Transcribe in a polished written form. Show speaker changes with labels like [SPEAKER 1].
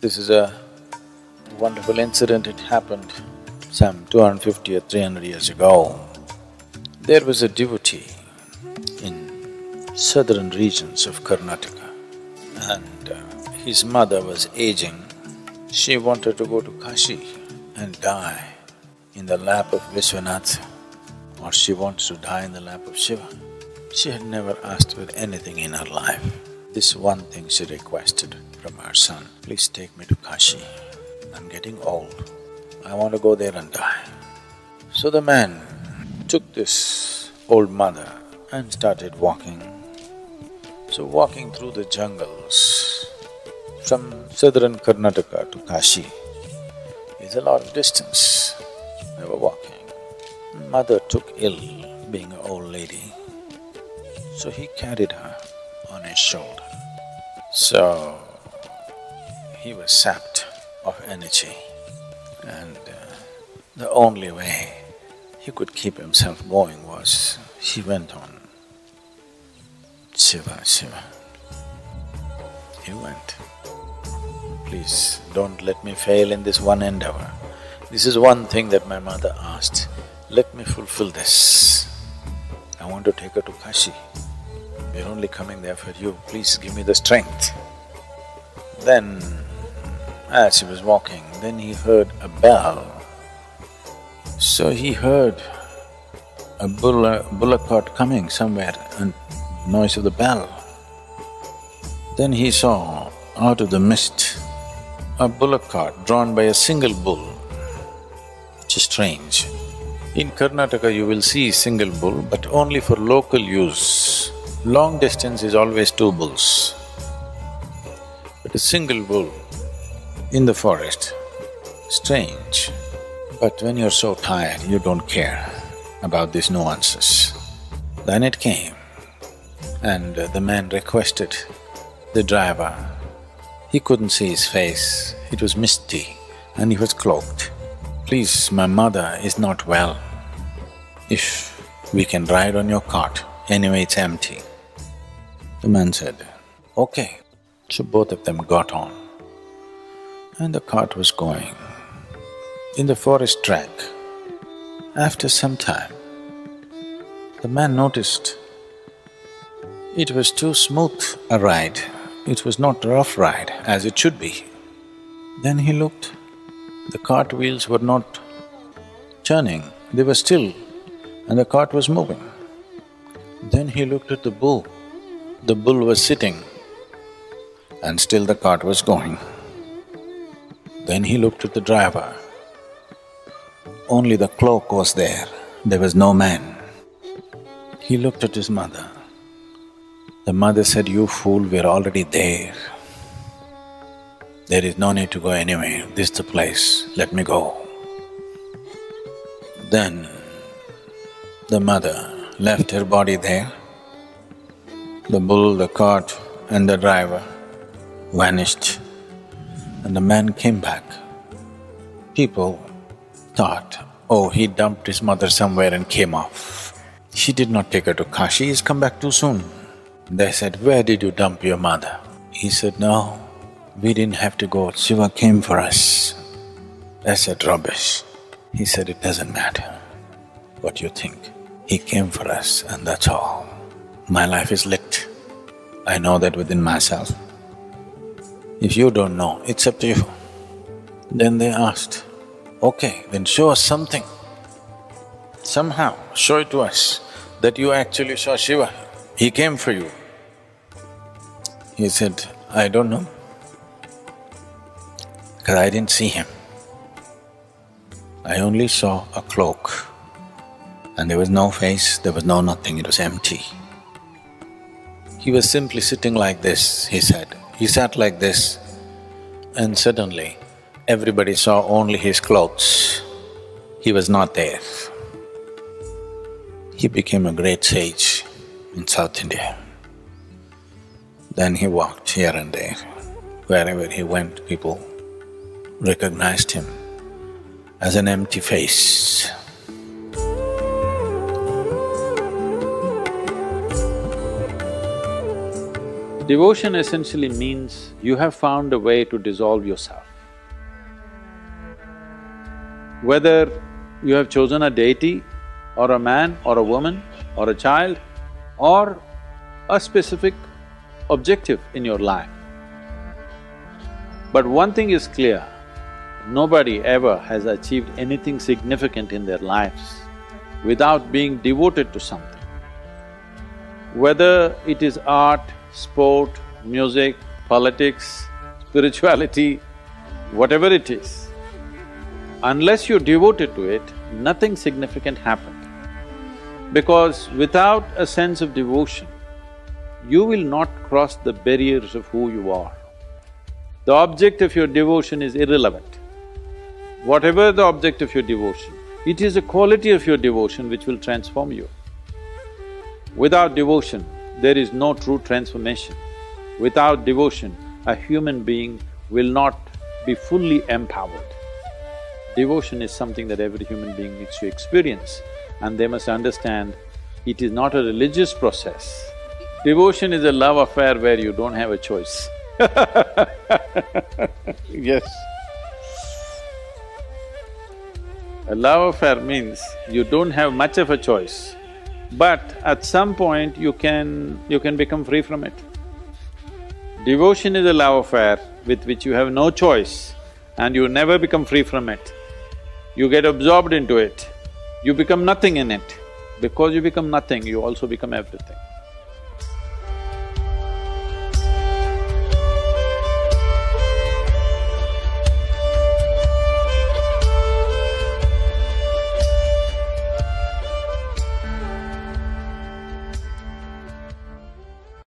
[SPEAKER 1] This is a wonderful incident. It happened some 250 or 300 years ago. There was a devotee in southern regions of Karnataka, and his mother was aging. She wanted to go to Kashì and die in the lap of Vishwanath, or she wants to die in the lap of Shiva. She had never asked for anything in her life. This one thing she requested from her son, please take me to Kashì. I'm getting old. I want to go there and die. So the man took this old mother and started walking. So walking through the jungles from southern Karnataka to Kashì is a lot of distance. They were walking. Mother took ill, being an old lady, so he carried her on his shoulder. So he was sapped of energy, and the only way he could keep himself going was he went on Shiva, Shiva. He went. Please don't let me fail in this one endeavor. This is one thing that my mother asked. Let me fulfill this. I want to take her to Kashì. We're only coming there for you. Please give me the strength. Then, as he was walking, then he heard a bell. So he heard a bullock cart coming somewhere and noise of the bell. Then he saw out of the mist a bullock cart drawn by a single bull, which is strange. In Karnataka you will see single bull, but only for local use. Long distance is always two bulls. But a single bull in the forest, strange. But when you're so tired, you don't care about these nuances. Then it came, and the man requested the driver. He couldn't see his face, it was misty and he was cloaked. Please, my mother is not well. If we can ride on your cart, anyway it's empty. The man said, okay. So both of them got on, and the cart was going. In the forest track, after some time, the man noticed it was too smooth a ride. It was not a rough ride as it should be. Then he looked, the cart wheels were not turning, they were still, and the cart was moving. Then he looked at the bull was sitting, and still the cart was going. Then he looked at the driver, only the cloak was there was no man. He looked at his mother. The mother said, you fool, we're already there. There is no need to go anywhere, this is the place, let me go. Then the mother left her body there. The bull, the cart and the driver vanished, and the man came back. People thought, oh, he dumped his mother somewhere and came off. She did not take her to Kashì, he's come back too soon. They said, where did you dump your mother? He said, no, we didn't have to go, Shiva came for us. I said, rubbish. He said, it doesn't matter what you think. He came for us and that's all. My life is lit. I know that within myself. If you don't know, it's up to you. Then they asked, okay, then show us something. Somehow, show it to us that you actually saw Shiva. He came for you. He said, I don't know, because I didn't see him. I only saw a cloak, and there was no face, there was no nothing, it was empty. He was simply sitting like this, he said. He sat like this, and suddenly everybody saw only his clothes. He was not there. He became a great sage in South India. Then he walked here and there. Wherever he went, people recognized him as an empty face. Devotion essentially means you have found a way to dissolve yourself. Whether you have chosen a deity, or a man, or a woman, or a child, or a specific objective in your life. But one thing is clear, nobody ever has achieved anything significant in their lives without being devoted to something. Whether it is art, sport, music, politics, spirituality, whatever it is, unless you're devoted to it, nothing significant happened. Because without a sense of devotion, you will not cross the barriers of who you are. The object of your devotion is irrelevant. Whatever the object of your devotion, it is the quality of your devotion which will transform you. Without devotion, there is no true transformation. Without devotion, a human being will not be fully empowered. Devotion is something that every human being needs to experience, and they must understand it is not a religious process. Devotion is a love affair where you don't have a choice. Yes. A love affair means you don't have much of a choice, but at some point you can become free from it. Devotion is a love affair with which you have no choice and you never become free from it. You get absorbed into it, you become nothing in it. Because you become nothing, you also become everything.